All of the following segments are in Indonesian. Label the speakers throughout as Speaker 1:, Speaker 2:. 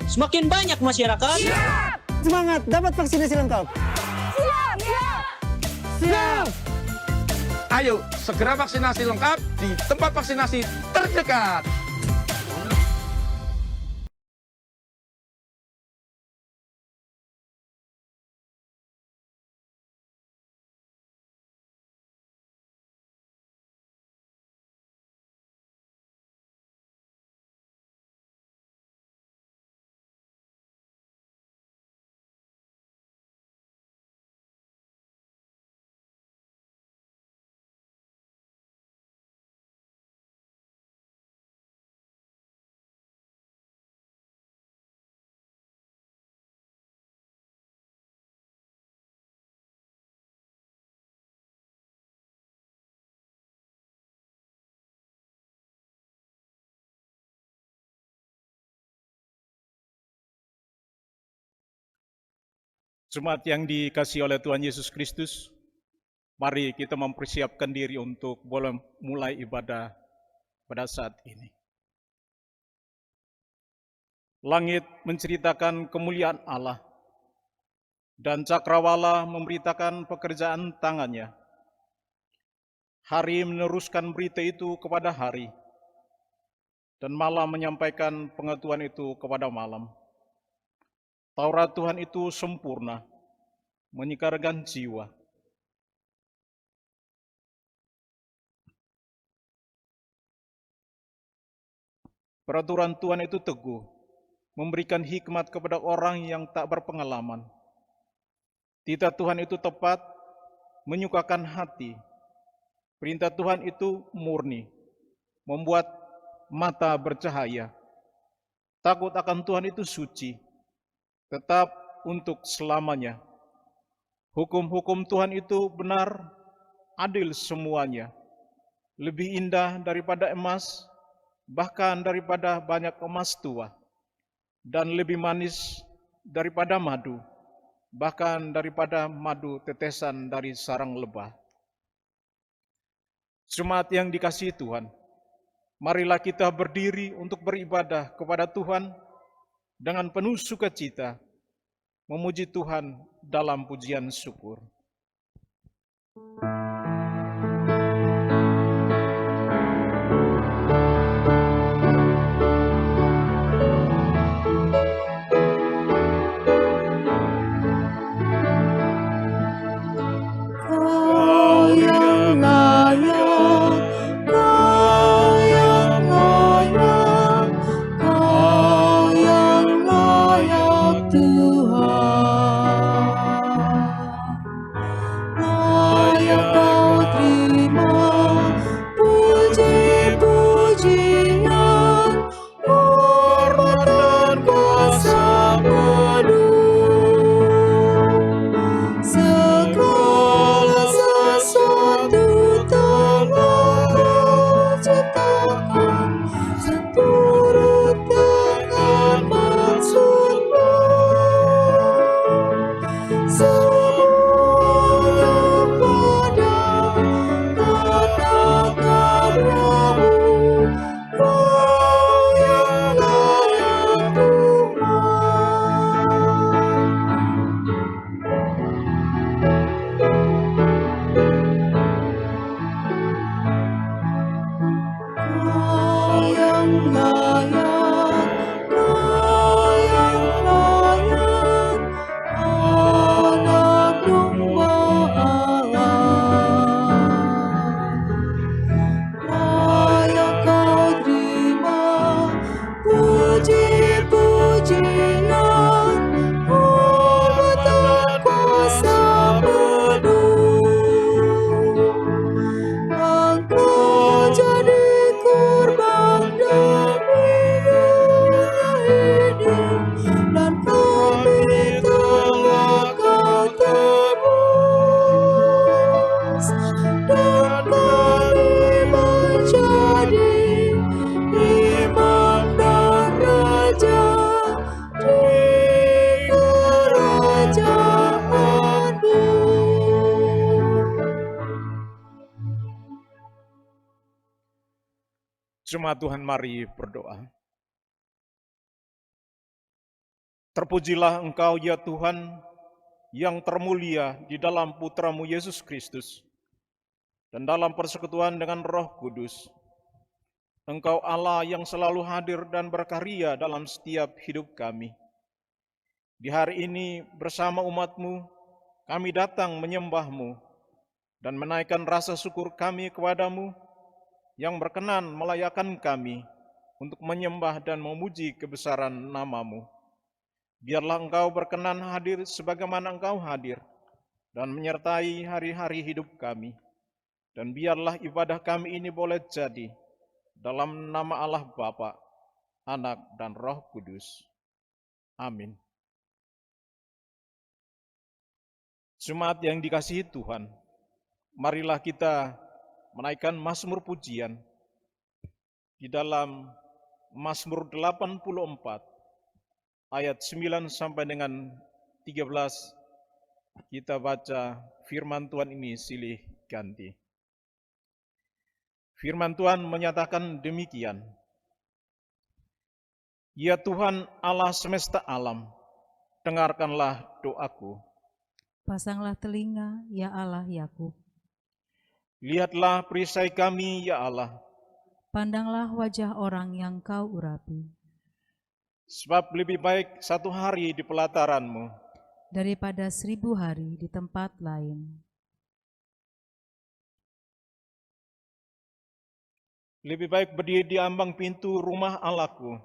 Speaker 1: Semakin banyak masyarakat.
Speaker 2: Siap!
Speaker 3: Semangat, dapat vaksinasi lengkap.
Speaker 2: Siap! Siap!
Speaker 3: Siap!
Speaker 4: Ayo, segera vaksinasi lengkap di tempat vaksinasi terdekat.
Speaker 5: Jemaat yang dikasihi oleh Tuhan Yesus Kristus, mari kita mempersiapkan diri untuk boleh mulai ibadah pada saat ini. Langit menceritakan kemuliaan Allah, dan cakrawala memberitakan pekerjaan tangannya. Hari meneruskan berita itu kepada hari, dan malam menyampaikan pengetahuan itu kepada malam. Taurat Tuhan itu sempurna, menyegarkan jiwa. Peraturan Tuhan itu teguh, memberikan hikmat kepada orang yang tak berpengalaman. Titah Tuhan itu tepat, menyukakan hati. Perintah Tuhan itu murni, membuat mata bercahaya. Takut akan Tuhan itu suci, tetap untuk selamanya. Hukum-hukum Tuhan itu benar, adil semuanya. Lebih indah daripada emas, bahkan daripada banyak emas tua. Dan lebih manis daripada madu, bahkan daripada madu tetesan dari sarang lebah. Jemaat yang dikasihi Tuhan, marilah kita berdiri untuk beribadah kepada Tuhan dengan penuh sukacita, memuji Tuhan dalam pujian syukur.
Speaker 3: Kau yang layak, Kau yang layak, Kau yang layak Tuhan. Layak Kau terima puji-pujian, hormat dan kuasa penuh. Segala sesuatu telah Kau ciptakan, seturut dengan maksud-Mu. Semua pada kata-kata-Mu, Kau yang layak Kau yang layak, Kau yang layak, Anak Domba Allah. Layak Kau terima puji-pujian, hormat dan kuasa penuh. Engkau jadi kurban demi dunia ini, dan kami telah Kau tebus, dan kami menjadi imam dan raja di kerajaan-Mu.
Speaker 5: Jemaat Tuhan, mari berdoa. Terpujilah Engkau ya Tuhan, yang termulia di dalam Putra-Mu Yesus Kristus, dan dalam persekutuan dengan Roh Kudus. Engkau Allah yang selalu hadir dan berkarya dalam setiap hidup kami. Di hari ini bersama umat-Mu, kami datang menyembah-Mu dan menaikkan rasa syukur kami kepadamu yang berkenan melayakkan kami untuk menyembah dan memuji kebesaran nama-Mu. Biarlah Engkau berkenan hadir sebagaimana Engkau hadir dan menyertai hari-hari hidup kami. Dan biarlah ibadah kami ini boleh jadi dalam nama Allah Bapa, Anak, dan Roh Kudus. Amin. Jemaat yang dikasihi Tuhan, marilah kita menaikkan mazmur pujian di dalam Mazmur 84 ayat 9 sampai dengan 13. Kita baca firman Tuhan ini silih ganti. Firman Tuhan menyatakan demikian. Ya Tuhan Allah semesta alam, dengarkanlah doaku.
Speaker 3: Pasanglah telinga, ya Allah Yakub.
Speaker 5: Lihatlah perisai kami, ya Allah.
Speaker 3: Pandanglah wajah orang yang Kau urapi.
Speaker 5: Sebab lebih baik satu hari di pelataran-Mu
Speaker 3: daripada 1000 hari di tempat lain.
Speaker 5: Lebih baik berdiri di ambang pintu rumah Allahku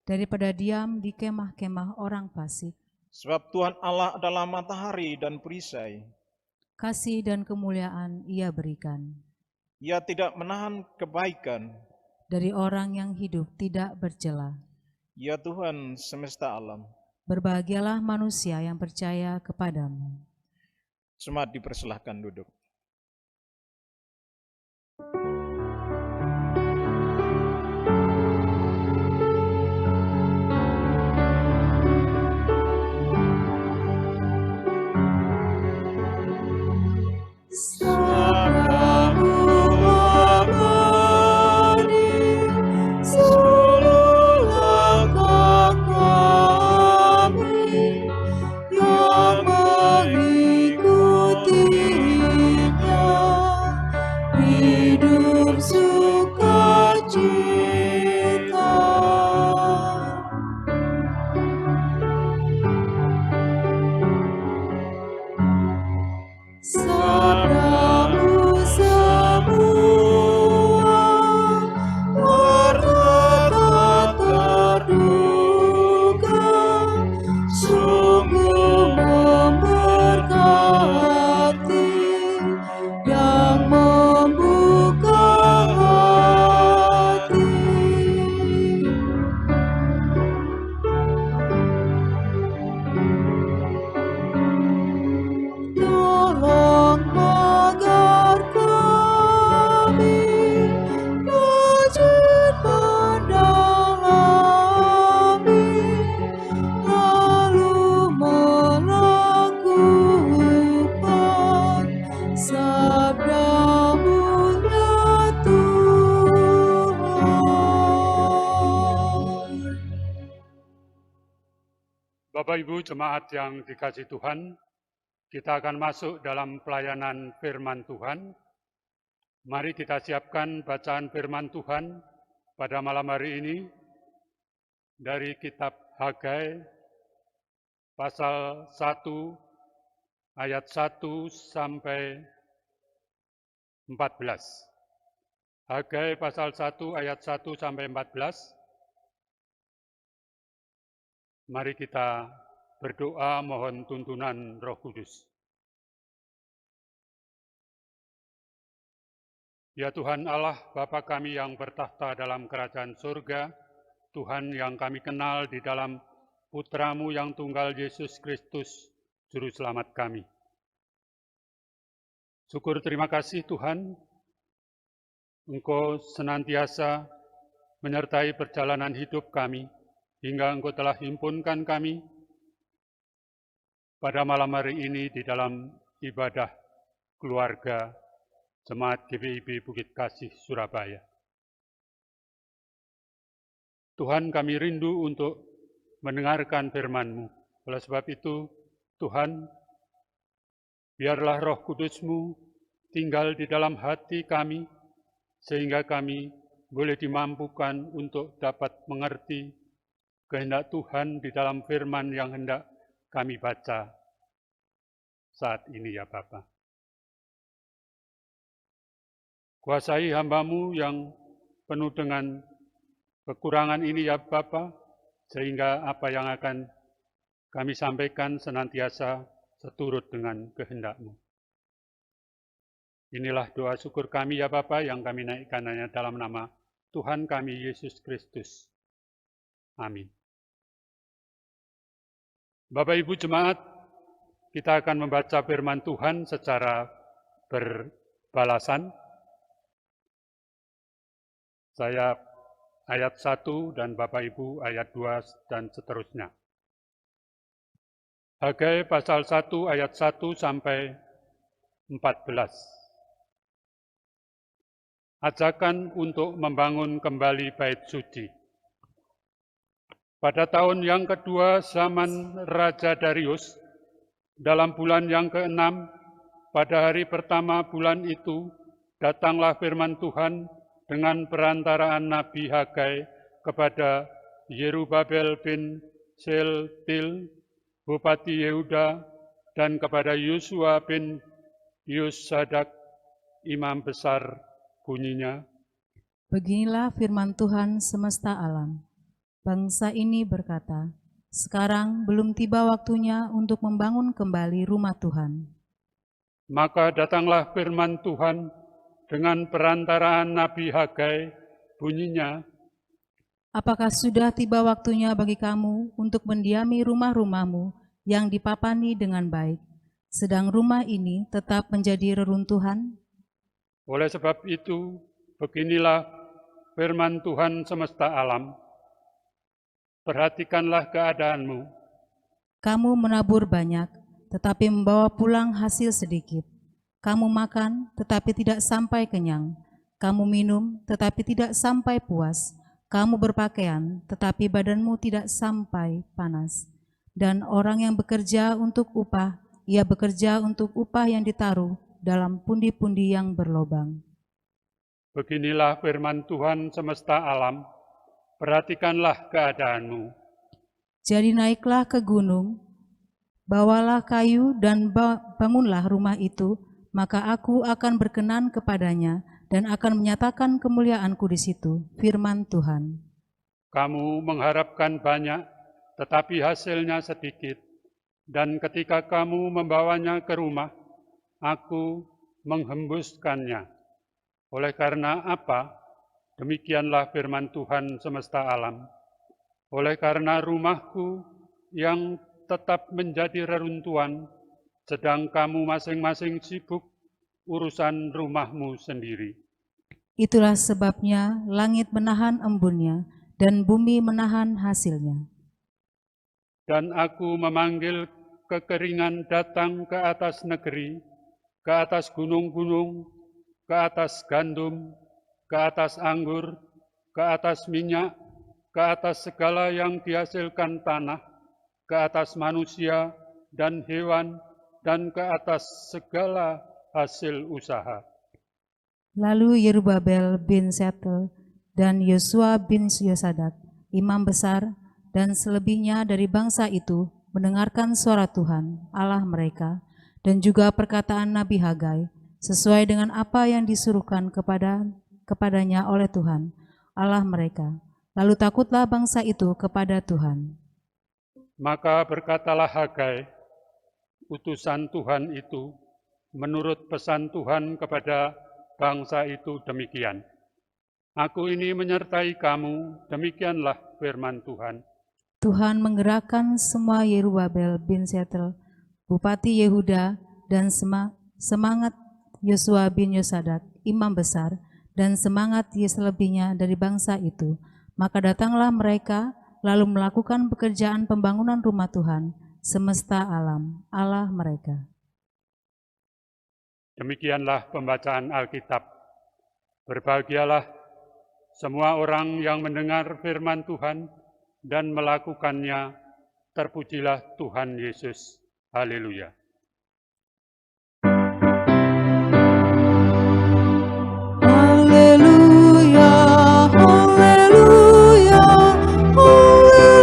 Speaker 3: daripada diam di kemah-kemah orang fasik.
Speaker 5: Sebab Tuhan Allah adalah matahari dan perisai.
Speaker 3: Kasih dan kemuliaan Ia berikan.
Speaker 5: Ia tidak menahan kebaikan
Speaker 3: dari orang yang hidup tidak bercela.
Speaker 5: Ya Tuhan semesta alam.
Speaker 3: Berbahagialah manusia yang percaya kepadamu.
Speaker 5: Jemaat dipersilahkan duduk.
Speaker 1: Bapak Ibu jemaat yang dikasihi Tuhan, kita akan masuk dalam pelayanan firman Tuhan. Mari kita siapkan bacaan firman Tuhan pada malam hari ini dari kitab Hagai pasal 1 ayat 1 sampai 14. Hagai pasal 1 ayat 1 sampai 14. Mari kita berdoa mohon tuntunan Roh Kudus. Ya Tuhan Allah, Bapa kami yang bertahta dalam kerajaan surga, Tuhan yang kami kenal di dalam Putra-Mu yang tunggal Yesus Kristus, Juru Selamat kami. Syukur terima kasih Tuhan, Engkau senantiasa menyertai perjalanan hidup kami, hingga Engkau telah himpunkan kami pada malam hari ini di dalam ibadah keluarga Jemaat GPIB Bukit Kasih, Surabaya. Tuhan, kami rindu untuk mendengarkan firman-Mu. Oleh sebab itu, Tuhan, biarlah Roh Kudus-Mu tinggal di dalam hati kami, sehingga kami boleh dimampukan untuk dapat mengerti kehendak Tuhan di dalam firman yang hendak kami baca saat ini ya Bapa. Kuasai hamba-Mu yang penuh dengan kekurangan ini ya Bapa, sehingga apa yang akan kami sampaikan senantiasa seturut dengan kehendak-Mu. Inilah doa syukur kami ya Bapa yang kami naikkan hanya dalam nama Tuhan kami Yesus Kristus. Amin. Bapak Ibu Jemaat, kita akan membaca firman Tuhan secara berbalasan. Saya ayat 1 dan Bapak Ibu ayat 2 dan seterusnya. Hagai pasal 1 ayat 1 sampai 14. Ajakan untuk membangun kembali bait suci. Pada tahun yang kedua zaman Raja Darius, dalam bulan yang ke-6, pada hari pertama bulan itu, datanglah firman Tuhan dengan perantaraan Nabi Hagai kepada Yerubabel bin Shealtiel, Bupati Yehuda, dan kepada Yosua bin Yosadak, Imam Besar. Bunyinya,
Speaker 3: Beginilah firman Tuhan semesta alam. Bangsa ini berkata, sekarang belum tiba waktunya untuk membangun kembali rumah Tuhan.
Speaker 1: Maka datanglah firman Tuhan dengan perantaraan Nabi Hagai, bunyinya,
Speaker 3: Apakah sudah tiba waktunya bagi kamu untuk mendiami rumah-rumahmu yang dipapani dengan baik, sedang rumah ini tetap menjadi reruntuhan?
Speaker 1: oleh sebab itu, beginilah firman Tuhan semesta alam. Perhatikanlah keadaanmu.
Speaker 3: Kamu menabur banyak, tetapi membawa pulang hasil sedikit. Kamu makan, tetapi tidak sampai kenyang. Kamu minum, tetapi tidak sampai puas. Kamu berpakaian, tetapi badanmu tidak sampai panas. Dan orang yang bekerja untuk upah, ia bekerja untuk upah yang ditaruh dalam pundi-pundi yang berlobang.
Speaker 1: Beginilah firman Tuhan semesta alam. Perhatikanlah keadaanmu.
Speaker 3: Jadi naiklah ke gunung, bawalah kayu dan bangunlah rumah itu, maka aku akan berkenan kepadanya dan akan menyatakan kemuliaanku di situ, firman Tuhan.
Speaker 1: Kamu mengharapkan banyak, tetapi hasilnya sedikit. Dan ketika kamu membawanya ke rumah, aku menghembuskannya. Oleh karena apa? Demikianlah firman Tuhan semesta alam. Oleh karena rumahku yang tetap menjadi reruntuhan, sedang kamu masing-masing sibuk urusan rumahmu sendiri.
Speaker 3: Itulah sebabnya langit menahan embunnya dan bumi menahan hasilnya.
Speaker 1: Dan aku memanggil kekeringan datang ke atas negeri, ke atas gunung-gunung, ke atas gandum, ke atas anggur, ke atas minyak, ke atas segala yang dihasilkan tanah, ke atas manusia dan hewan, dan ke atas segala hasil usaha.
Speaker 3: Lalu Yerubabel bin Shealtiel dan Yosua bin Yosadak, imam besar, dan selebihnya dari bangsa itu mendengarkan suara Tuhan, Allah mereka, dan juga perkataan Nabi Hagai, sesuai dengan apa yang disuruhkan kepadanya oleh Tuhan, Allah mereka. Lalu takutlah bangsa itu kepada Tuhan.
Speaker 1: Maka berkatalah Hagai, utusan Tuhan itu, menurut pesan Tuhan kepada bangsa itu demikian. Aku ini menyertai kamu, demikianlah firman Tuhan.
Speaker 3: Tuhan menggerakkan semua Yerubabel bin Shealtiel, Bupati Yehuda, dan semangat Yosua bin Yosadak, imam besar, dan semangat selebihnya dari bangsa itu. Maka datanglah mereka, lalu melakukan pekerjaan pembangunan rumah Tuhan, semesta alam, Allah mereka.
Speaker 1: Demikianlah pembacaan Alkitab. Berbahagialah semua orang yang mendengar firman Tuhan dan melakukannya. Terpujilah Tuhan Yesus. Haleluya.
Speaker 3: Haleluya, haleluya, haleluya.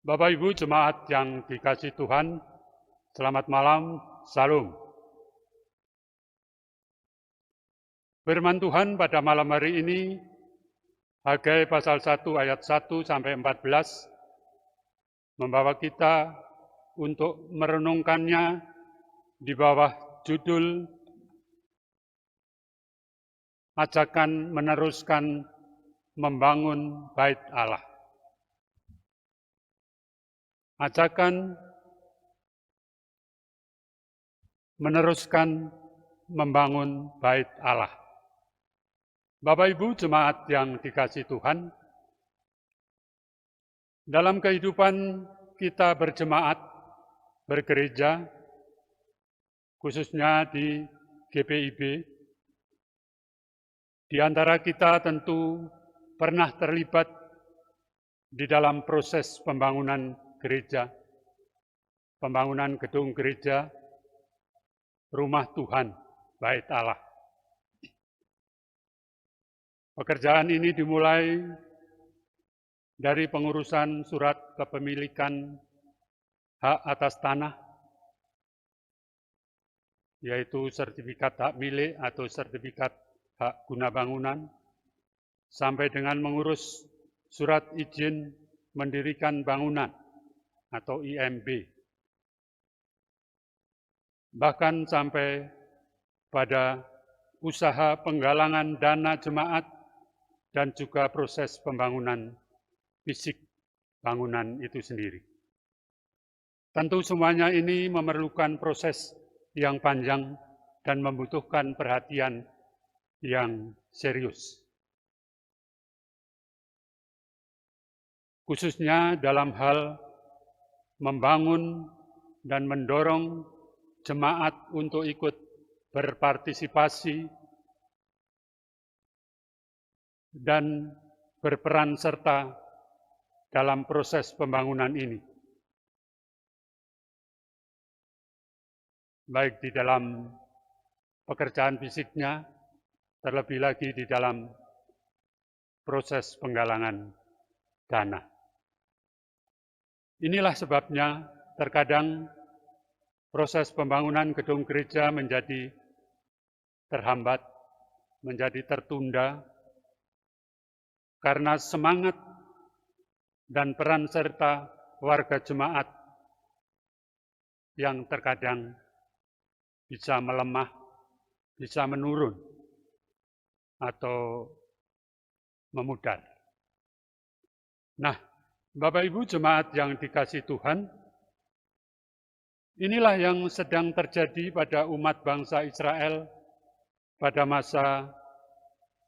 Speaker 1: Bapak Ibu jemaat yang dikasihi Tuhan, selamat malam, salam. Firman Tuhan pada malam hari ini, Hagai pasal 1 ayat 1 sampai 14, membawa kita untuk merenungkannya di bawah judul Ajakan meneruskan membangun bait Allah. Ajakan meneruskan membangun bait Allah. Bapak Ibu jemaat yang dikasihi Tuhan, dalam kehidupan kita berjemaat, bergereja, khususnya di GPIB, di antara kita tentu pernah terlibat di dalam proses pembangunan gereja, pembangunan gedung gereja, rumah Tuhan, bait Allah. Pekerjaan ini dimulai dari pengurusan surat kepemilikan hak atas tanah, yaitu sertifikat hak milik atau sertifikat hak guna bangunan, sampai dengan mengurus surat izin mendirikan bangunan atau IMB. Bahkan sampai pada usaha penggalangan dana jemaat dan juga proses pembangunan fisik bangunan itu sendiri. Tentu semuanya ini memerlukan proses yang panjang dan membutuhkan perhatian yang serius. Khususnya dalam hal membangun dan mendorong jemaat untuk ikut berpartisipasi dan berperan serta dalam proses pembangunan ini. Baik di dalam pekerjaan fisiknya, terlebih lagi di dalam proses penggalangan dana. Inilah sebabnya terkadang proses pembangunan gedung gereja menjadi terhambat, menjadi tertunda, karena semangat dan peran serta warga jemaat yang terkadang bisa melemah, bisa menurun, atau memudar. Nah, Bapak Ibu jemaat yang dikasihi Tuhan, inilah yang sedang terjadi pada umat bangsa Israel pada masa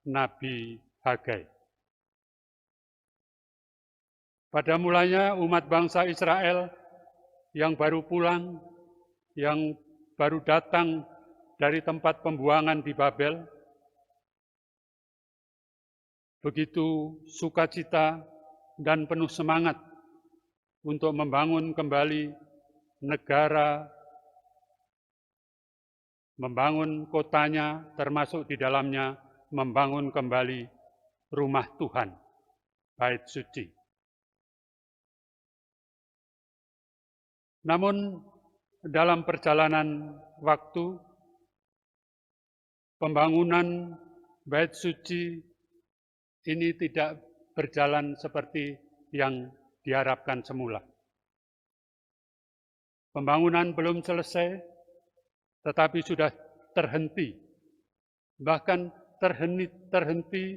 Speaker 1: Nabi Hagai. Pada mulanya umat bangsa Israel yang baru pulang, yang baru datang dari tempat pembuangan di Babel, begitu sukacita dan penuh semangat untuk membangun kembali negara, membangun kotanya, termasuk di dalamnya membangun kembali rumah Tuhan, bait suci. Namun dalam perjalanan waktu, pembangunan bait suci ini tidak berjalan seperti yang diharapkan semula. Pembangunan belum selesai, tetapi sudah terhenti. Bahkan terhenti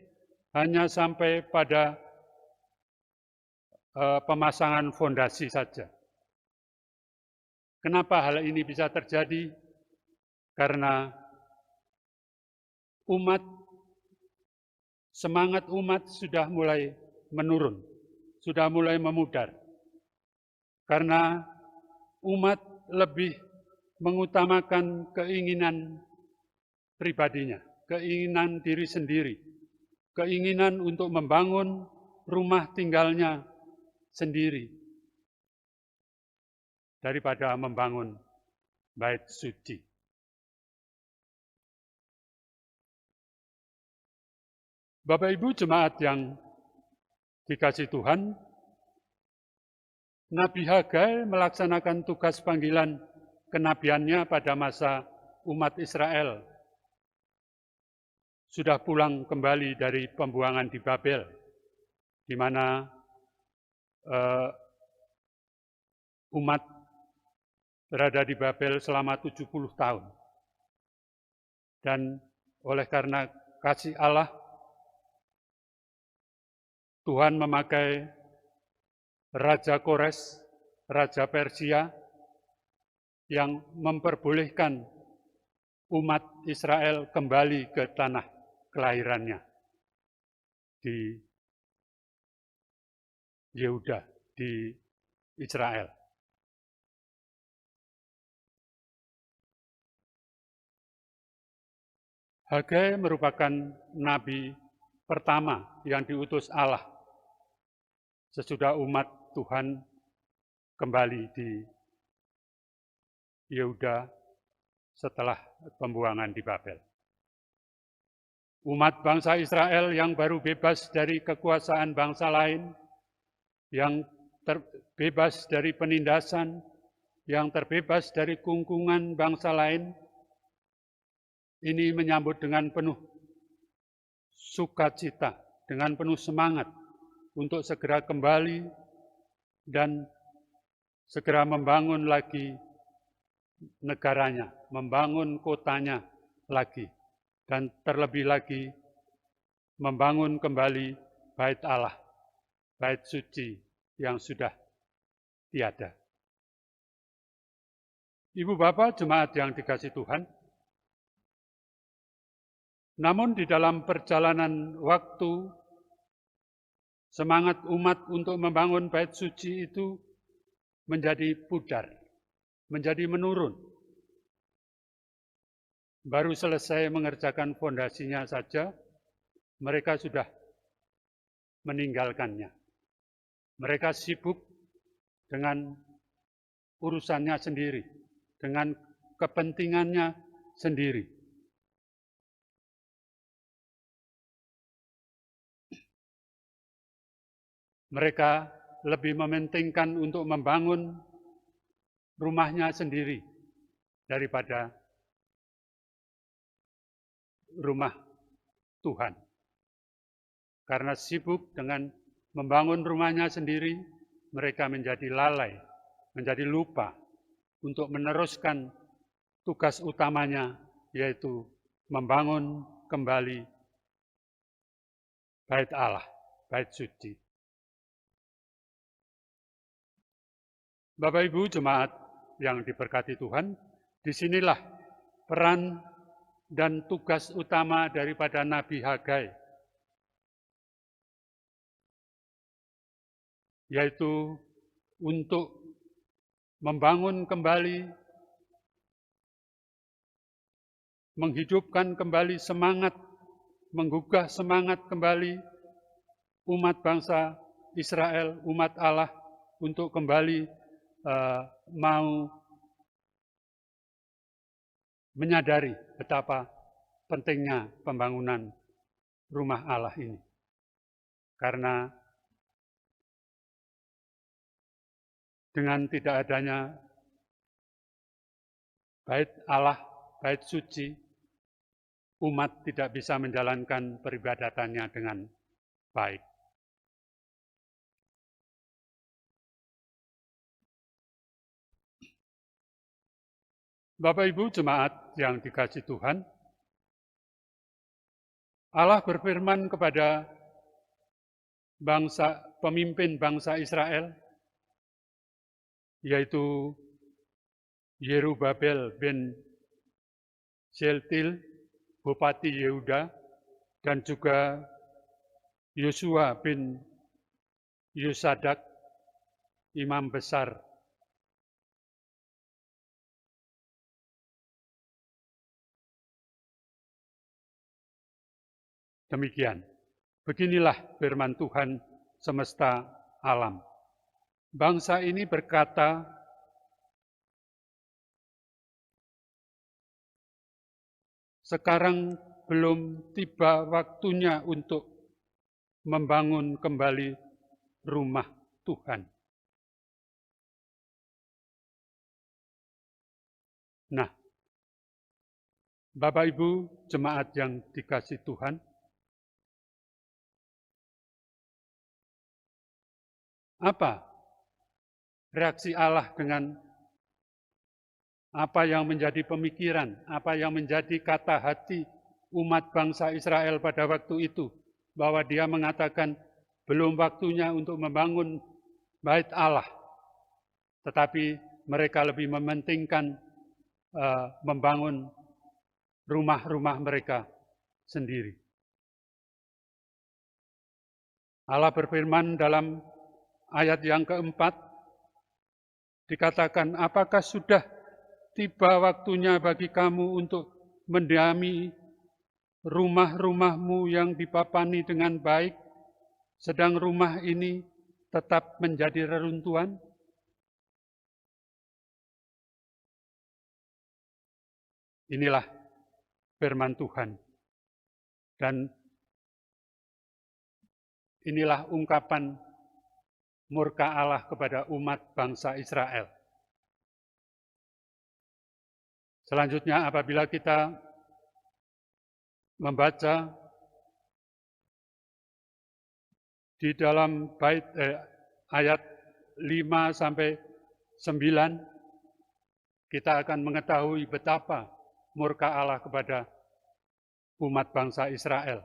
Speaker 1: hanya sampai pada pemasangan fondasi saja. Kenapa hal ini bisa terjadi? Karena semangat umat sudah mulai menurun, sudah mulai memudar. Karena umat lebih mengutamakan keinginan pribadinya, keinginan diri sendiri, keinginan untuk membangun rumah tinggalnya sendiri daripada membangun bait suci. Bapak Ibu jemaat yang dikasihi Tuhan, Nabi Hagai melaksanakan tugas panggilan kenabiannya pada masa umat Israel sudah pulang kembali dari pembuangan di Babel, di mana umat berada di Babel selama 70 tahun. Dan oleh karena kasih Allah, Tuhan memakai Raja Kores, Raja Persia, yang memperbolehkan umat Israel kembali ke tanah kelahirannya di Yehuda, di Israel. Hagai merupakan nabi pertama yang diutus Allah sesudah umat Tuhan kembali di Yehuda setelah pembuangan di Babel. Umat bangsa Israel yang baru bebas dari kekuasaan bangsa lain, yang terbebas dari penindasan, yang terbebas dari kungkungan bangsa lain, ini menyambut dengan penuh sukacita, dengan penuh semangat untuk segera kembali dan segera membangun lagi negaranya, membangun kotanya lagi, dan terlebih lagi membangun kembali bait Allah, bait suci yang sudah tiada. Ibu Bapak jemaat yang dikasihi Tuhan, namun di dalam perjalanan waktu, semangat umat untuk membangun bait suci itu menjadi pudar, menjadi menurun. Baru selesai mengerjakan fondasinya saja, mereka sudah meninggalkannya. Mereka sibuk dengan urusannya sendiri, dengan kepentingannya sendiri. Mereka lebih mementingkan untuk membangun rumahnya sendiri daripada rumah Tuhan. Karena sibuk dengan membangun rumahnya sendiri, mereka menjadi lalai, menjadi lupa untuk meneruskan tugas utamanya, yaitu membangun kembali bait Allah, bait suci. Bapak Ibu jemaat yang diberkati Tuhan, disinilah peran dan tugas utama daripada Nabi Hagai, yaitu untuk membangun kembali, menghidupkan kembali semangat, menggugah semangat kembali umat bangsa Israel, umat Allah, untuk kembali mau menyadari betapa pentingnya pembangunan rumah Allah ini. Karena dengan tidak adanya bait Allah, bait suci, umat tidak bisa menjalankan peribadatannya dengan baik. Bapak Ibu jemaat yang dikasihi Tuhan, Allah berfirman kepada pemimpin bangsa Israel, yaitu Yerubabel bin Shealtiel, Bupati Yehuda, dan juga Yosua bin Yosadak, Imam Besar Demikian, beginilah firman Tuhan semesta alam. Bangsa ini berkata, sekarang belum tiba waktunya untuk membangun kembali rumah Tuhan. Nah, Bapak Ibu jemaat yang dikasihi Tuhan, apa reaksi Allah dengan apa yang menjadi pemikiran, apa yang menjadi kata hati umat bangsa Israel pada waktu itu, bahwa dia mengatakan belum waktunya untuk membangun bait Allah, tetapi mereka lebih mementingkan membangun rumah-rumah mereka sendiri. Allah berfirman dalam ayat yang keempat, dikatakan, apakah sudah tiba waktunya bagi kamu untuk mendiami rumah-rumahmu yang dipapani dengan baik, sedang rumah ini tetap menjadi reruntuhan? Inilah firman Tuhan. Dan inilah ungkapan murka Allah kepada umat bangsa Israel. Selanjutnya, apabila kita membaca di dalam ayat 5 sampai 9, kita akan mengetahui betapa murka Allah kepada umat bangsa Israel.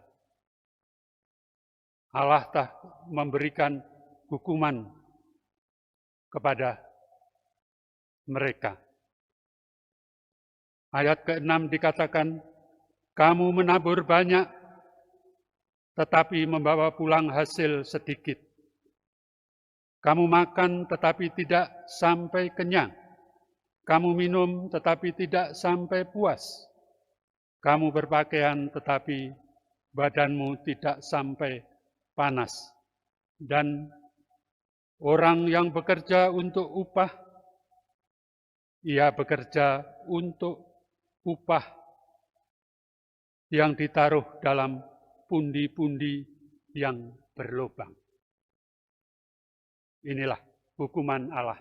Speaker 1: Allah telah memberikan hukuman kepada mereka. Ayat ke-6 dikatakan, kamu menabur banyak, tetapi membawa pulang hasil sedikit. Kamu makan, tetapi tidak sampai kenyang. Kamu minum, tetapi tidak sampai puas. Kamu berpakaian, tetapi badanmu tidak sampai panas. Dan orang yang bekerja untuk upah, ia bekerja untuk upah yang ditaruh dalam pundi-pundi yang berlubang. Inilah hukuman Allah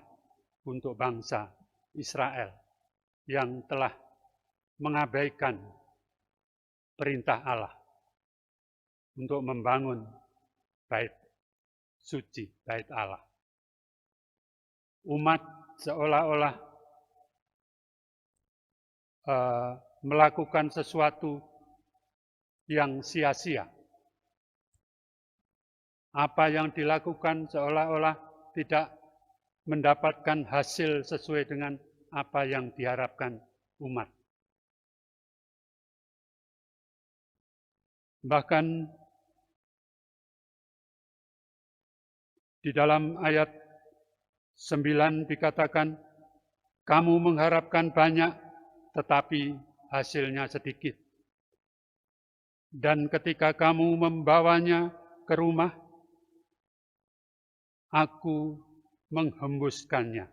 Speaker 1: untuk bangsa Israel yang telah mengabaikan perintah Allah untuk membangun bait suci, bait Allah. Umat seolah-olah melakukan sesuatu yang sia-sia. Apa yang dilakukan seolah-olah tidak mendapatkan hasil sesuai dengan apa yang diharapkan umat. Bahkan di dalam ayat 9 dikatakan, kamu mengharapkan banyak, tetapi hasilnya sedikit. Dan ketika kamu membawanya ke rumah, aku menghembuskannya.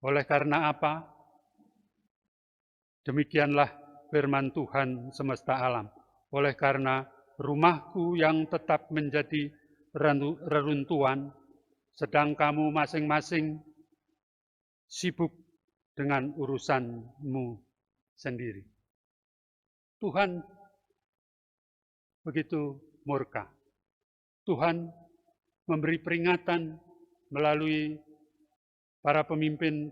Speaker 1: Oleh karena apa? Demikianlah firman Tuhan semesta alam. Oleh karena rumahku yang tetap menjadi reruntuhan, sedang kamu masing-masing sibuk dengan urusanmu sendiri. Tuhan begitu murka. Tuhan memberi peringatan melalui para pemimpin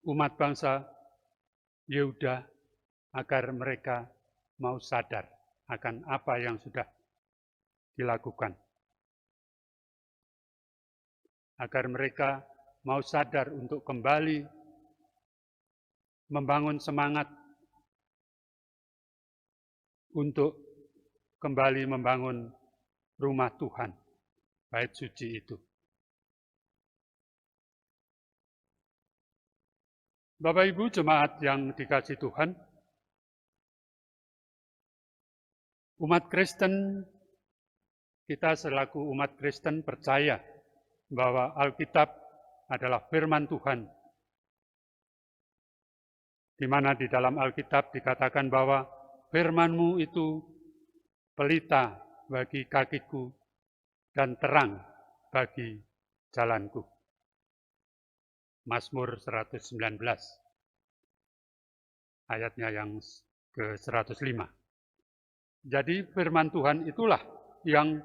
Speaker 1: umat bangsa Yehuda agar mereka mau sadar akan apa yang sudah dilakukan. Agar mereka mau sadar untuk kembali membangun semangat untuk kembali membangun rumah Tuhan, bait suci itu. Bapak Ibu jemaat yang dikasihi Tuhan, Umat Kristen, kita selaku umat Kristen percaya bahwa Alkitab adalah firman Tuhan, di mana di dalam Alkitab dikatakan bahwa firman-Mu itu pelita bagi kakiku dan terang bagi jalanku. Mazmur 119, ayatnya yang ke-105. Jadi firman Tuhan itulah yang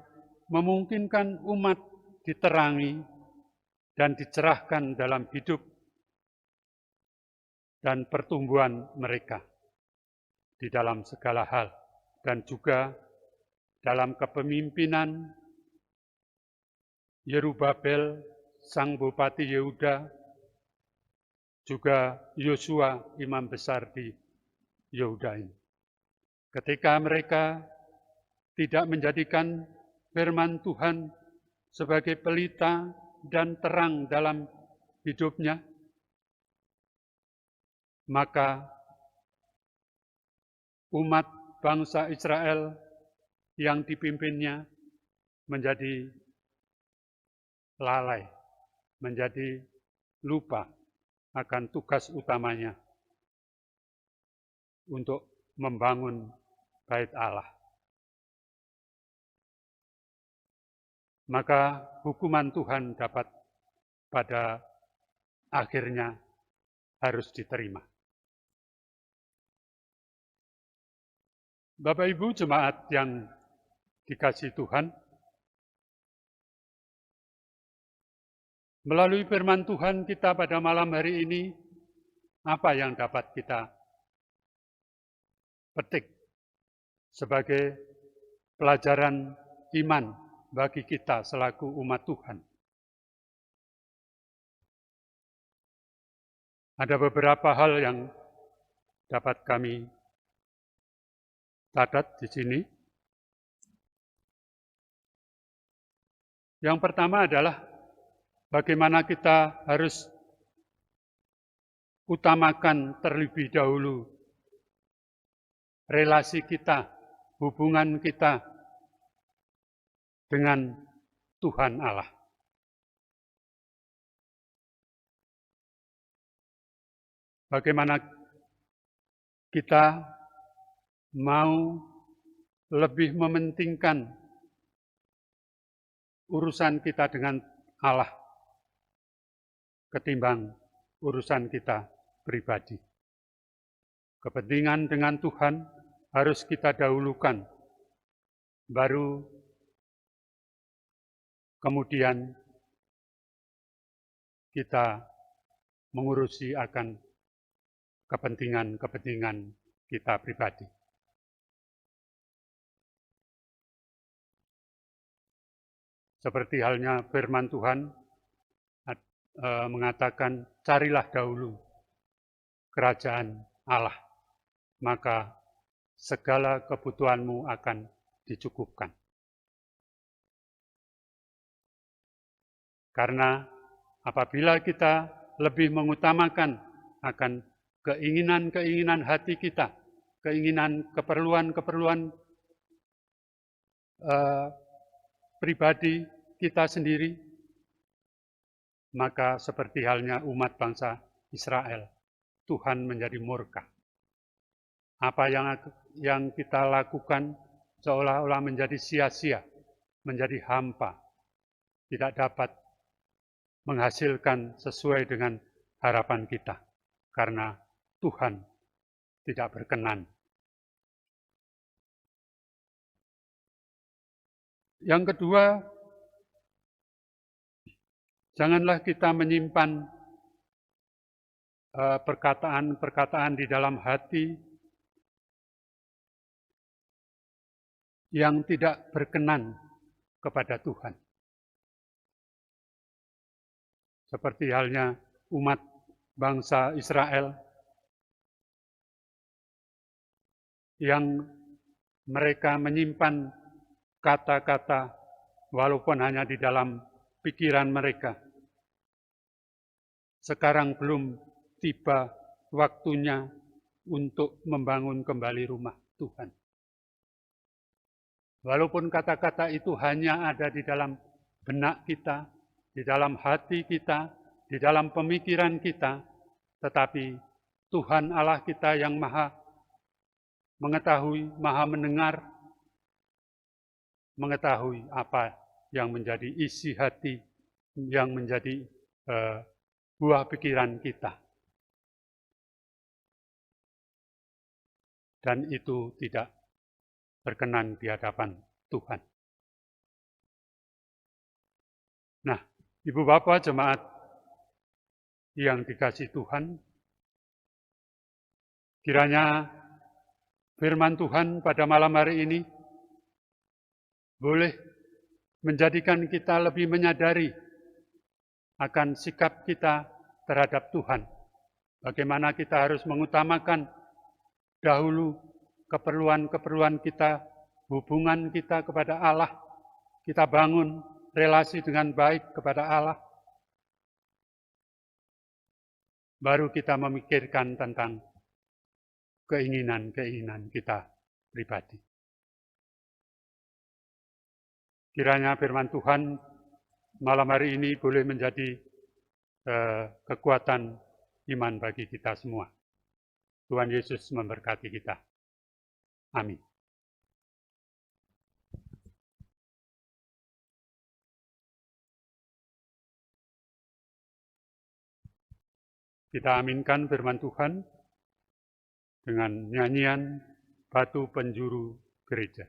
Speaker 1: memungkinkan umat diterangi dan dicerahkan dalam hidup dan pertumbuhan mereka di dalam segala hal, dan juga dalam kepemimpinan Yerubabel, sang Bupati Yehuda, juga Yosua, imam besar di Yehuda ini. Ketika mereka tidak menjadikan firman Tuhan sebagai pelita dan terang dalam hidupnya, maka umat bangsa Israel yang dipimpinnya menjadi lalai, menjadi lupa akan tugas utamanya untuk membangun bait Allah. Maka hukuman Tuhan dapat pada akhirnya harus diterima. Bapak Ibu jemaat yang dikasihi Tuhan, melalui firman Tuhan kita pada malam hari ini, apa yang dapat kita petik sebagai pelajaran iman bagi kita selaku umat Tuhan? Ada beberapa hal yang dapat kami catat di sini. Yang pertama adalah bagaimana kita harus utamakan terlebih dahulu relasi kita, hubungan kita dengan Tuhan Allah. Bagaimana kita mau lebih mementingkan urusan kita dengan Allah ketimbang urusan kita pribadi. Kepentingan dengan Tuhan harus kita dahulukan, baru kemudian kita mengurusi akan kepentingan-kepentingan kita pribadi. Seperti halnya firman Tuhan mengatakan, carilah dahulu kerajaan Allah, maka segala kebutuhanmu akan dicukupkan. Karena apabila kita lebih mengutamakan akan keinginan-keinginan hati kita, keinginan keperluan-keperluan pribadi kita sendiri, maka seperti halnya umat bangsa Israel, Tuhan menjadi murka. Apa yang kita lakukan seolah-olah menjadi sia-sia, menjadi hampa, tidak dapat menghasilkan sesuai dengan harapan kita, karena Tuhan tidak berkenan. Yang kedua, janganlah kita menyimpan perkataan-perkataan di dalam hati yang tidak berkenan kepada Tuhan. Seperti halnya umat bangsa Israel yang mereka menyimpan kata-kata walaupun hanya di dalam pikiran mereka. Sekarang belum tiba waktunya untuk membangun kembali rumah Tuhan. Walaupun kata-kata itu hanya ada di dalam benak kita, di dalam hati kita, di dalam pemikiran kita, tetapi Tuhan Allah kita yang maha mengetahui, maha mendengar, mengetahui apa yang menjadi isi hati, yang menjadi buah pikiran kita. Dan itu tidak berkenan di hadapan Tuhan. Nah, Ibu Bapak jemaat yang dikasihi Tuhan, kiranya firman Tuhan pada malam hari ini boleh menjadikan kita lebih menyadari akan sikap kita terhadap Tuhan. Bagaimana kita harus mengutamakan dahulu keperluan-keperluan kita, hubungan kita kepada Allah. Kita bangun relasi dengan baik kepada Allah. Baru kita memikirkan tentang keinginan-keinginan kita pribadi. Kiranya firman Tuhan malam hari ini boleh menjadi kekuatan iman bagi kita semua. Tuhan Yesus memberkati kita. Amin. Kita aminkan firman Tuhan dengan nyanyian Batu Penjuru Gereja.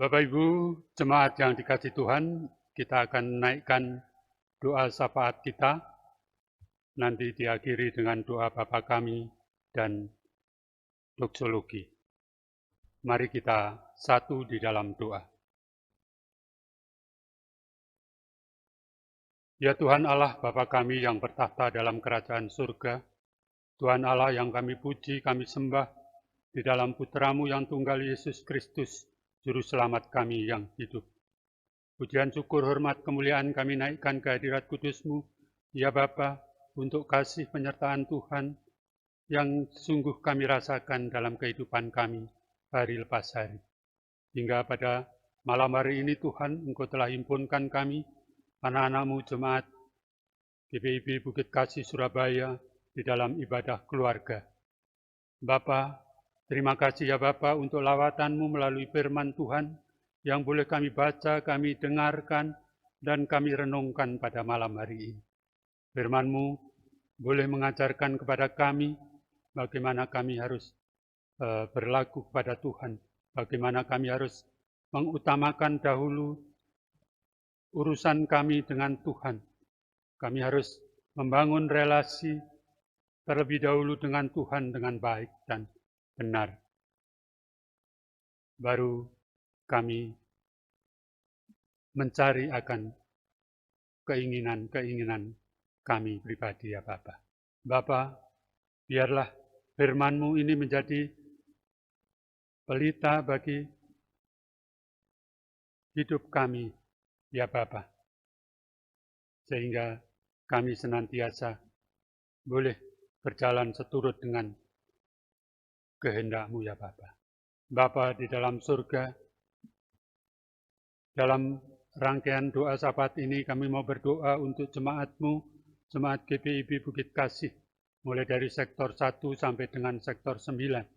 Speaker 1: Bapak Ibu, jemaat yang dikasihi Tuhan, kita akan naikkan doa syafaat kita, nanti diakhiri dengan doa Bapa kami dan doksologi. Mari kita satu di dalam doa. Ya Tuhan Allah, Bapa kami yang bertahta dalam kerajaan surga, Tuhan Allah yang kami puji, kami sembah di dalam Putra-Mu yang tunggal Yesus Kristus, Juru Selamat kami yang hidup. Pujian syukur, hormat, kemuliaan kami naikkan ke hadirat kudus-Mu, ya Bapa, untuk kasih penyertaan Tuhan yang sungguh kami rasakan dalam kehidupan kami hari lepas hari. Hingga pada malam hari ini Tuhan, Engkau telah himpunkan kami, anak-anak-Mu jemaat GPIB Bukit Kasih Surabaya di dalam ibadah keluarga. Bapa, terima kasih ya Bapa untuk lawatan-Mu melalui firman Tuhan yang boleh kami baca, kami dengarkan, dan kami renungkan pada malam hari ini. Firman-Mu boleh mengajarkan kepada kami bagaimana kami harus berlaku kepada Tuhan, bagaimana kami harus mengutamakan dahulu urusan kami dengan Tuhan, Kami harus membangun relasi terlebih dahulu dengan Tuhan dengan baik dan benar. Baru kami mencari akan keinginan-keinginan kami pribadi ya Bapa. Bapa, biarlah firman-Mu ini menjadi pelita bagi hidup kami ya Bapa. Sehingga kami senantiasa boleh berjalan seturut dengan kehendak-Mu ya Bapa. Bapa di dalam surga, dalam rangkaian doa syafaat ini kami mau berdoa untuk jemaat-Mu, jemaat GPIB Bukit Kasih, mulai dari sektor 1 sampai dengan sektor 9.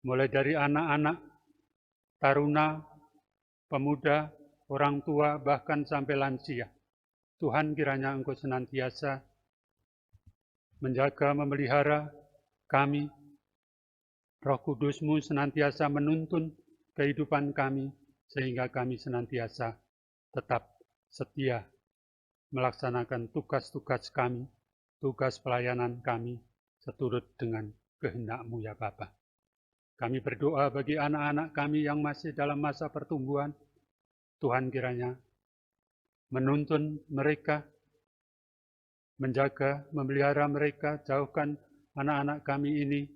Speaker 1: Mulai dari anak-anak, taruna, pemuda, orang tua, bahkan sampai lansia. Tuhan kiranya Engkau senantiasa menjaga, memelihara kami. Roh Kudus-Mu senantiasa menuntun kehidupan kami, sehingga kami senantiasa tetap setia melaksanakan tugas-tugas kami, tugas pelayanan kami, seturut dengan kehendak-Mu ya Bapa. Kami berdoa bagi anak-anak kami yang masih dalam masa pertumbuhan. Tuhan kiranya menuntun mereka, menjaga, memelihara mereka, jauhkan anak-anak kami ini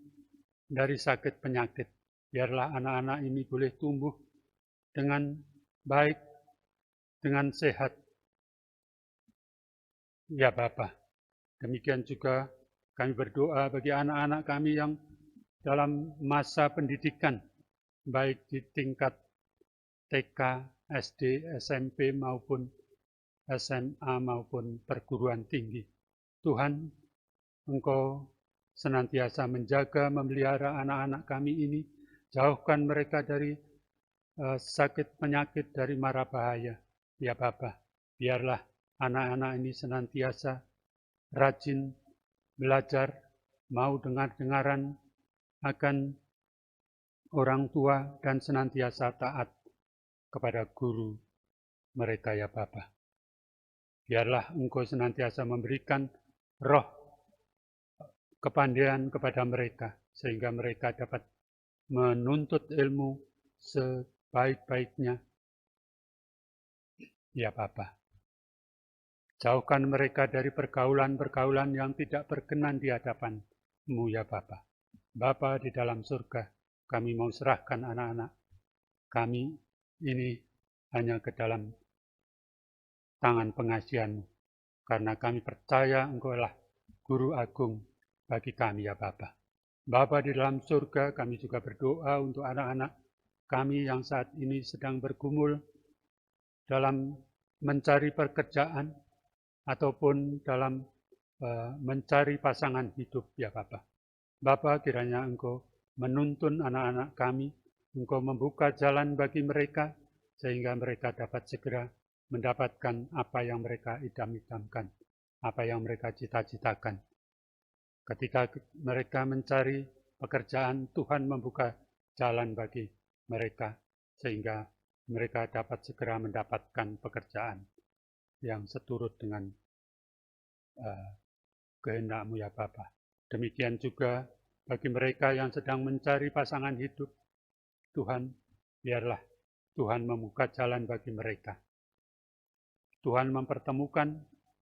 Speaker 1: dari sakit penyakit. Biarlah anak-anak ini boleh tumbuh dengan baik, dengan sehat. Ya Bapa, demikian juga kami berdoa bagi anak-anak kami yang dalam masa pendidikan, baik di tingkat TK, SD, SMP maupun SMA maupun perguruan tinggi. Tuhan, Engkau senantiasa menjaga, memelihara anak-anak kami ini, jauhkan mereka dari sakit penyakit, dari mara bahaya. Ya Bapa, biarlah anak-anak ini senantiasa rajin belajar, mau dengar-dengaran akan orang tua dan senantiasa taat kepada guru mereka ya Bapa. Biarlah Engkau senantiasa memberikan roh kepandaian kepada mereka, sehingga mereka dapat menuntut ilmu sebaik-baiknya. Ya Bapa, jauhkan mereka dari pergaulan-pergaulan yang tidak berkenan di hadapan-Mu ya Bapa. Bapa di dalam surga, kami mau serahkan anak-anak kami ini hanya ke dalam tangan pengasihan-Mu, karena kami percaya Engkau adalah Guru Agung bagi kami ya Bapa. Bapa di dalam surga, kami juga berdoa untuk anak-anak kami yang saat ini sedang bergumul dalam mencari pekerjaan ataupun dalam mencari pasangan hidup ya Bapa. Bapa, kiranya Engkau menuntun anak-anak kami, Engkau membuka jalan bagi mereka, sehingga mereka dapat segera mendapatkan apa yang mereka idam-idamkan, apa yang mereka cita-citakan. Ketika mereka mencari pekerjaan, Tuhan membuka jalan bagi mereka, sehingga mereka dapat segera mendapatkan pekerjaan yang seturut dengan kehendak-Mu ya Bapa. Demikian juga bagi mereka yang sedang mencari pasangan hidup, Tuhan, biarlah Tuhan membuka jalan bagi mereka. Tuhan mempertemukan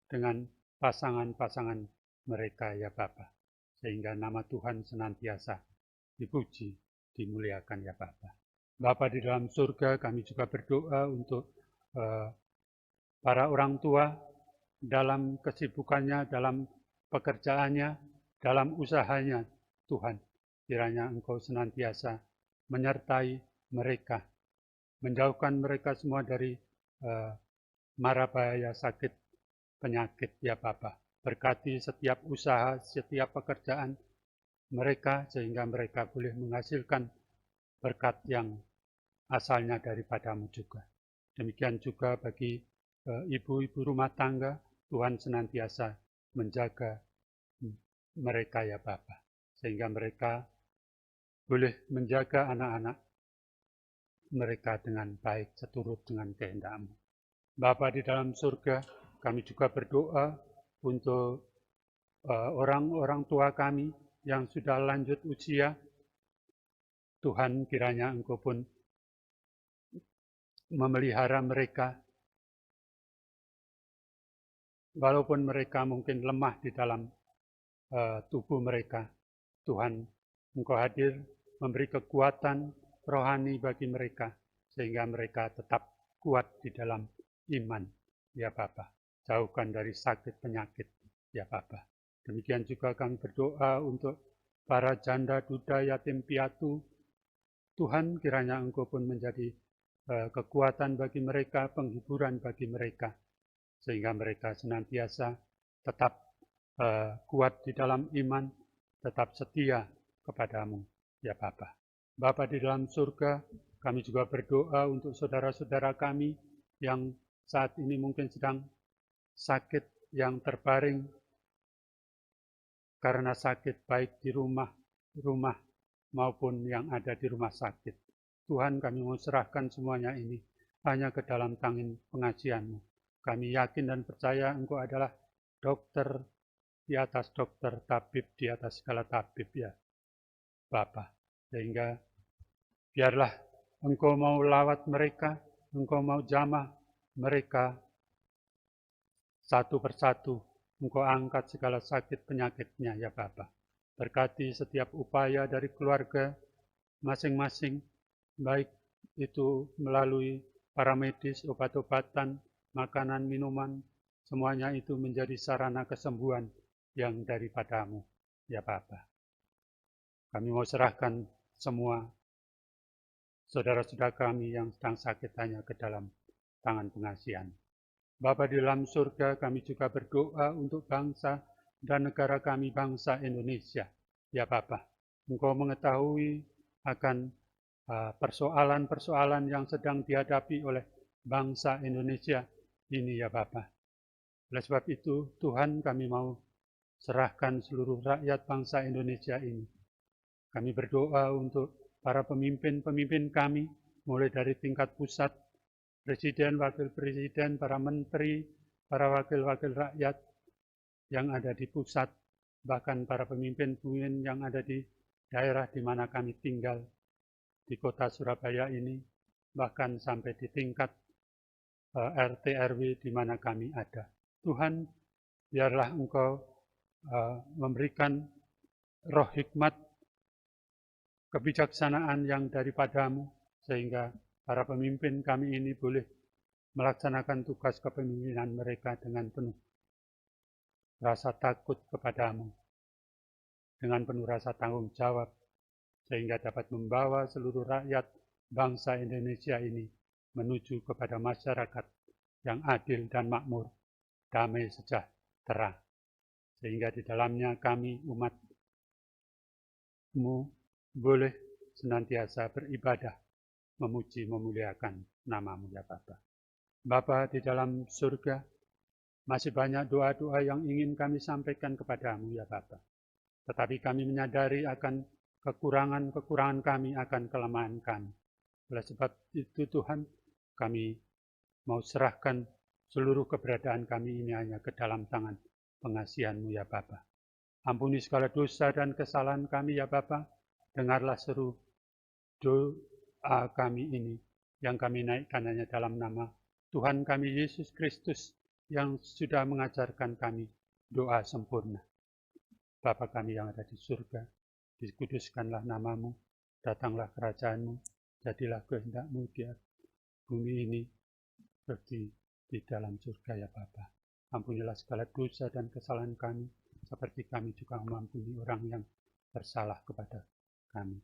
Speaker 1: dengan pasangan-pasangan mereka ya Bapa, sehingga nama Tuhan senantiasa dipuji, dimuliakan ya Bapa. Bapa di dalam surga, kami juga berdoa untuk para orang tua dalam kesibukannya, dalam pekerjaannya, dalam usahanya. Tuhan, kiranya Engkau senantiasa menyertai mereka, menjauhkan mereka semua dari mara bahaya sakit penyakit ya Bapa. Berkati setiap usaha, setiap pekerjaan mereka, sehingga mereka boleh menghasilkan berkat yang asalnya daripada-Mu juga. Demikian juga bagi ibu-ibu rumah tangga, Tuhan senantiasa menjaga mereka ya Bapa, sehingga mereka boleh menjaga anak-anak mereka dengan baik seturut dengan kehendak-Mu. Bapa di dalam surga, Kami juga berdoa untuk orang-orang tua kami yang sudah lanjut usia. Tuhan, kiranya Engkau pun memelihara mereka, walaupun mereka mungkin lemah di dalam tubuh mereka. Tuhan, Engkau hadir memberi kekuatan rohani bagi mereka, sehingga mereka tetap kuat di dalam iman, ya Bapa. Jauhkan dari sakit penyakit, ya Bapa. Demikian juga kami berdoa untuk para janda, duda, yatim piatu. Tuhan, kiranya Engkau pun menjadi kekuatan bagi mereka, penghiburan bagi mereka, sehingga mereka senantiasa tetap kuat di dalam iman, tetap setia kepadamu, ya Bapa. Bapa di dalam surga, kami juga berdoa untuk saudara-saudara kami yang saat ini mungkin sedang sakit, yang terbaring karena sakit, baik di rumah maupun yang ada di rumah sakit. Tuhan, kami mau serahkan semuanya ini hanya ke dalam tangan pengasihan-Mu. Kami yakin dan percaya Engkau adalah dokter di atas dokter, tabib di atas segala tabib, ya Bapa. Sehingga biarlah Engkau mau lawat mereka, Engkau mau jamah mereka satu persatu. Engkau angkat segala sakit penyakitnya, ya Bapa. Berkati setiap upaya dari keluarga masing-masing, baik itu melalui para medis, obat-obatan, makanan, minuman, semuanya itu menjadi sarana kesembuhan yang daripadamu, ya Bapa. Kami mau serahkan semua saudara-saudara kami yang sedang sakit hanya ke dalam tangan pengasihan. Bapa di dalam surga, kami juga berdoa untuk bangsa dan negara kami, bangsa Indonesia. Ya Bapa, Engkau mengetahui akan persoalan-persoalan yang sedang dihadapi oleh bangsa Indonesia ini, ya Bapa. Oleh sebab itu, Tuhan, kami mau serahkan seluruh rakyat bangsa Indonesia ini. Kami berdoa untuk para pemimpin-pemimpin kami, mulai dari tingkat pusat, presiden, wakil presiden, para menteri, para wakil-wakil rakyat yang ada di pusat, bahkan para pemimpin-pemimpin yang ada di daerah di mana kami tinggal, di kota Surabaya ini, bahkan sampai di tingkat RT RW di mana kami ada. Tuhan, biarlah Engkau memberikan roh hikmat, kebijaksanaan yang daripadamu, sehingga para pemimpin kami ini boleh melaksanakan tugas kepemimpinan mereka dengan penuh rasa takut kepadamu, dengan penuh rasa tanggung jawab, sehingga dapat membawa seluruh rakyat bangsa Indonesia ini menuju kepada masyarakat yang adil dan makmur, damai sejahtera, sehingga di dalamnya kami umat-Mu boleh senantiasa beribadah, memuji, memuliakan nama-Mu, ya Bapa. Bapa di dalam surga, masih banyak doa-doa yang ingin kami sampaikan kepadamu, ya Bapa. Tetapi kami menyadari akan kekurangan-kekurangan kami, akan kelemahan kami. Oleh sebab itu Tuhan, kami mau serahkan seluruh keberadaan kami ini hanya ke dalam tangan pengasihan-Mu, ya Bapa. Ampuni segala dosa dan kesalahan kami, ya Bapa. Dengarlah seru doa kami ini yang kami naikkan hanya dalam nama Tuhan kami Yesus Kristus yang sudah mengajarkan kami doa sempurna. Bapa kami yang ada di surga, dikuduskanlah nama-Mu, datanglah kerajaan-Mu, jadilah kehendak-Mu di bumi ini seperti di dalam surga, ya Bapa. Ampunilah segala dosa dan kesalahan kami, seperti kami juga mengampuni orang yang bersalah kepada kami.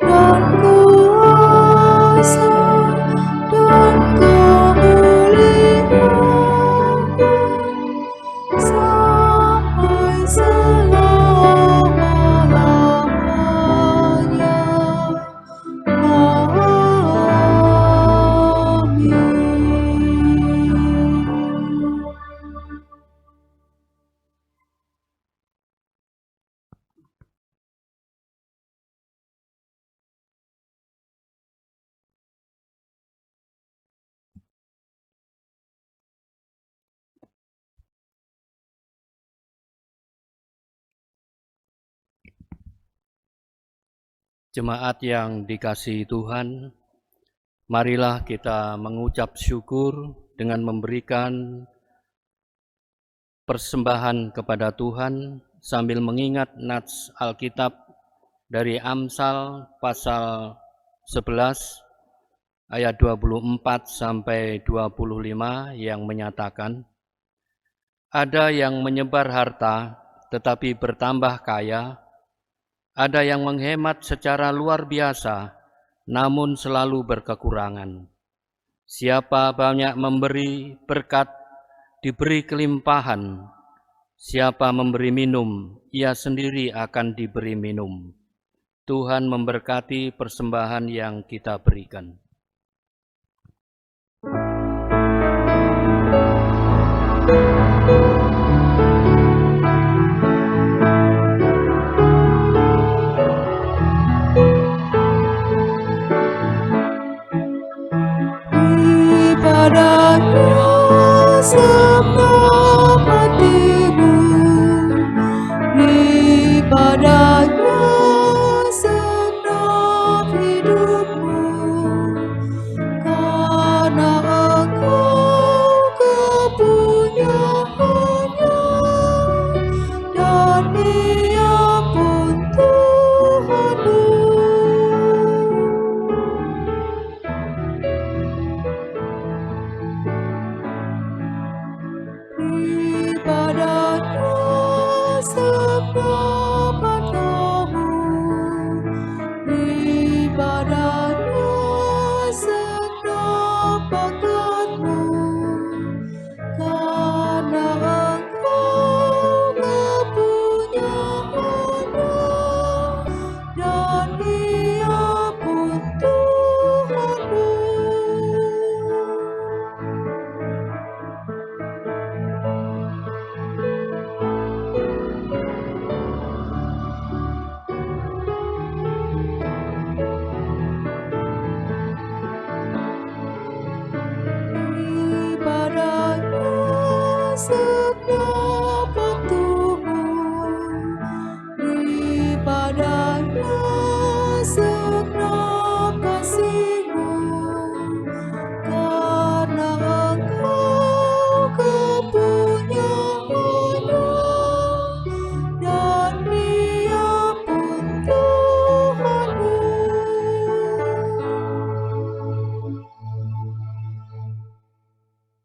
Speaker 3: Dan kuasa dan kemuliaan sampai selama-lamanya.
Speaker 6: Jemaat yang dikasihi Tuhan, marilah kita mengucap syukur dengan memberikan persembahan kepada Tuhan sambil mengingat nats Alkitab dari Amsal pasal 11 ayat 24 sampai 25 yang menyatakan, ada yang menyebar harta tetapi bertambah kaya, ada yang menghemat secara luar biasa, namun selalu berkekurangan. Siapa banyak memberi berkat, diberi kelimpahan. Siapa memberi minum, ia sendiri akan diberi minum. Tuhan memberkati persembahan yang kita berikan.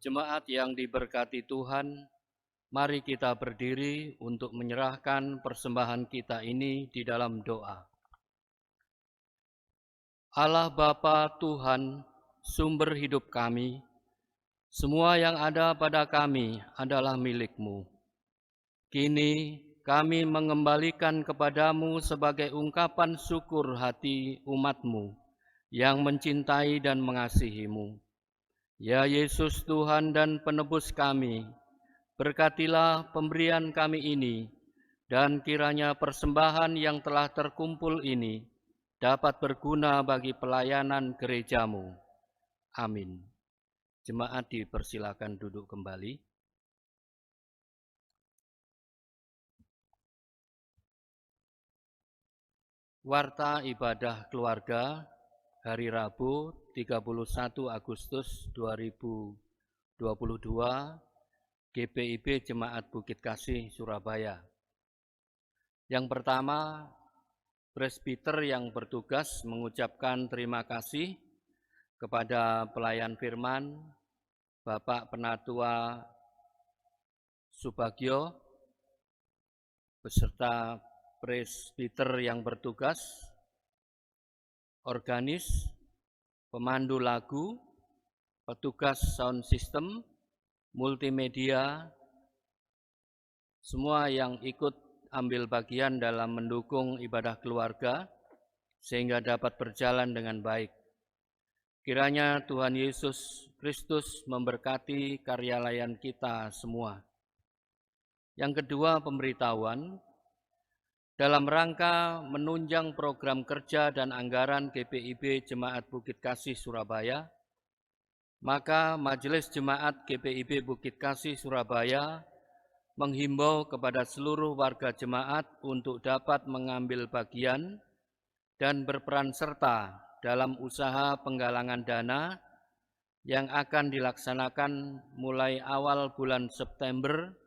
Speaker 6: Jemaat yang diberkati Tuhan, mari kita berdiri untuk menyerahkan persembahan kita ini di dalam doa. Allah Bapa Tuhan, sumber hidup kami, semua yang ada pada kami adalah milik-Mu. Kini kami mengembalikan kepadamu sebagai ungkapan syukur hati umat-Mu yang mencintai dan mengasihi-Mu. Ya Yesus Tuhan dan penebus kami, berkatilah pemberian kami ini, dan kiranya persembahan yang telah terkumpul ini dapat berguna bagi pelayanan gereja-Mu. Amin. Jemaat dipersilakan duduk kembali. Warta ibadah keluarga hari Rabu 31 Agustus 2022 GPIB Jemaat Bukit Kasih Surabaya. Yang pertama, presbiter yang bertugas mengucapkan terima kasih kepada pelayan firman Bapak Penatua Subagio beserta presbiter yang bertugas, organis, pemandu lagu, petugas sound system, multimedia, semua yang ikut ambil bagian dalam mendukung ibadah keluarga sehingga dapat berjalan dengan baik. Kiranya Tuhan Yesus Kristus memberkati karya layan kita semua. Yang kedua, pemberitahuan. Dalam rangka menunjang program kerja dan anggaran GPIB Jemaat Bukit Kasih Surabaya, maka Majelis Jemaat GPIB Bukit Kasih Surabaya menghimbau kepada seluruh warga jemaat untuk dapat mengambil bagian dan berperan serta dalam usaha penggalangan dana yang akan dilaksanakan mulai awal bulan September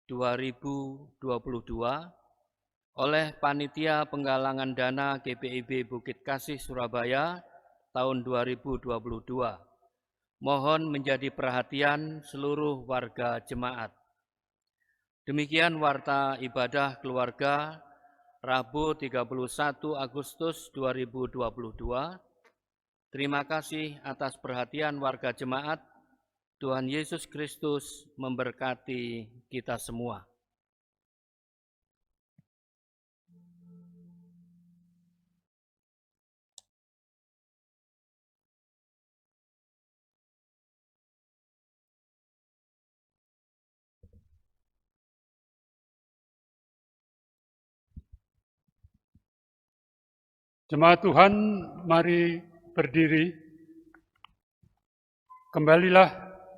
Speaker 6: 2022 oleh Panitia Penggalangan Dana GPIB Bukit Kasih Surabaya tahun 2022. Mohon menjadi perhatian seluruh warga jemaat. Demikian warta ibadah keluarga Rabu 31 Agustus 2022. Terima kasih atas perhatian warga jemaat. Tuhan Yesus Kristus memberkati kita semua.
Speaker 1: Jemaat Tuhan, mari berdiri. Kembalilah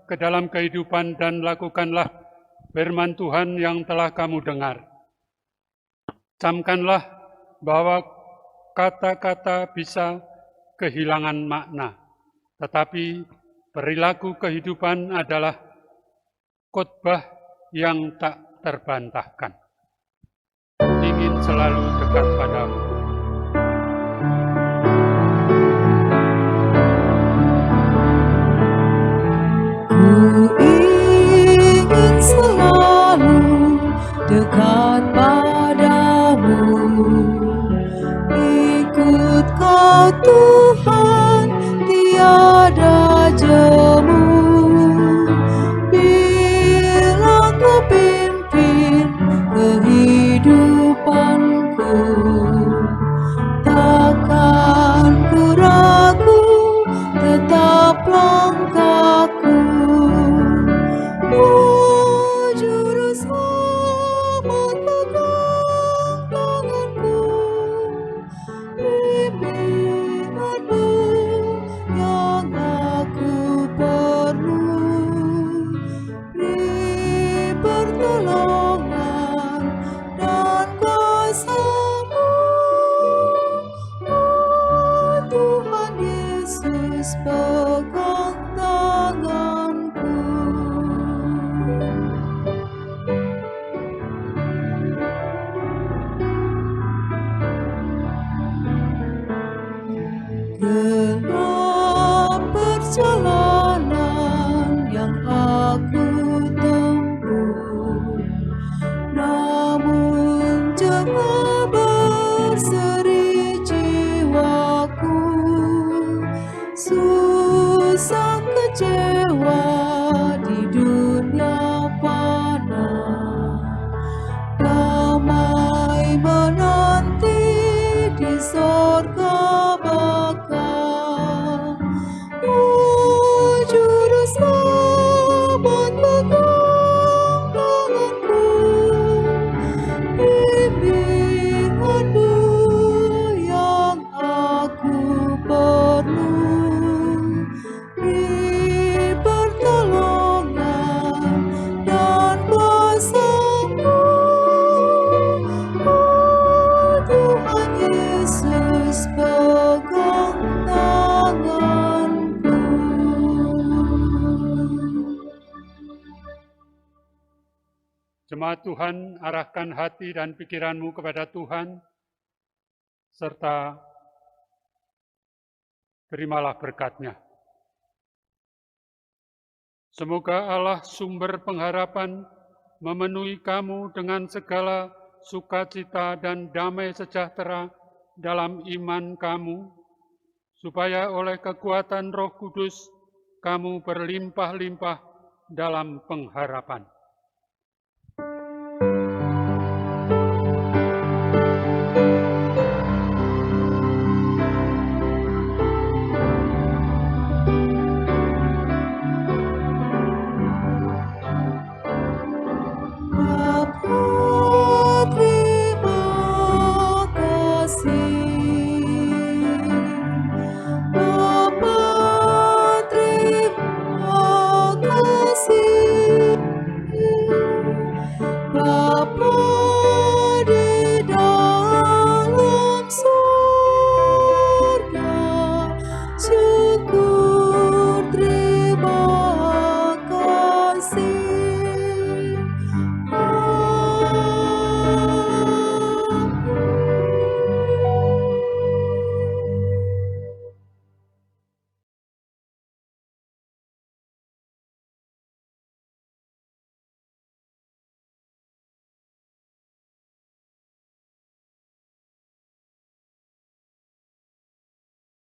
Speaker 1: ke dalam kehidupan dan lakukanlah firman Tuhan yang telah kamu dengar. Camkanlah bahwa kata-kata bisa kehilangan makna, tetapi perilaku kehidupan adalah khotbah yang tak terbantahkan. Ingin selalu dekat padamu.
Speaker 3: Ingin selalu dekat padamu, ikut Kau Tuhan, tiada jemu. Bila Kau pimpin kehidupanku, takkan ku ragu, tetap langkahku. Oh Juru Selamat, pegang tanganku, bimbinganmu yang aku perlu, beri pertolongan dan kuasa-Mu. Oh Tuhan Yesus, pegang tanganku. Gelap perjalanan yang aku tempuh, namun jangan berseri jiwaku. Susah kecewa di dunia fana, damai menanti di sorga baka. Oh Juru Selamat, pegang tanganku, bimbinganmu yang aku perlu, beri pertolongan dan kuasa-Mu. Oh Tuhan Yesus, pegang tanganku.
Speaker 1: Jemaat Tuhan, arahkan hati dan pikiranmu kepada Tuhan, serta terimalah berkat-Nya. Semoga Allah sumber pengharapan memenuhi kamu dengan segala sukacita dan damai sejahtera dalam iman kamu, supaya oleh kekuatan Roh Kudus kamu berlimpah-limpah dalam pengharapan.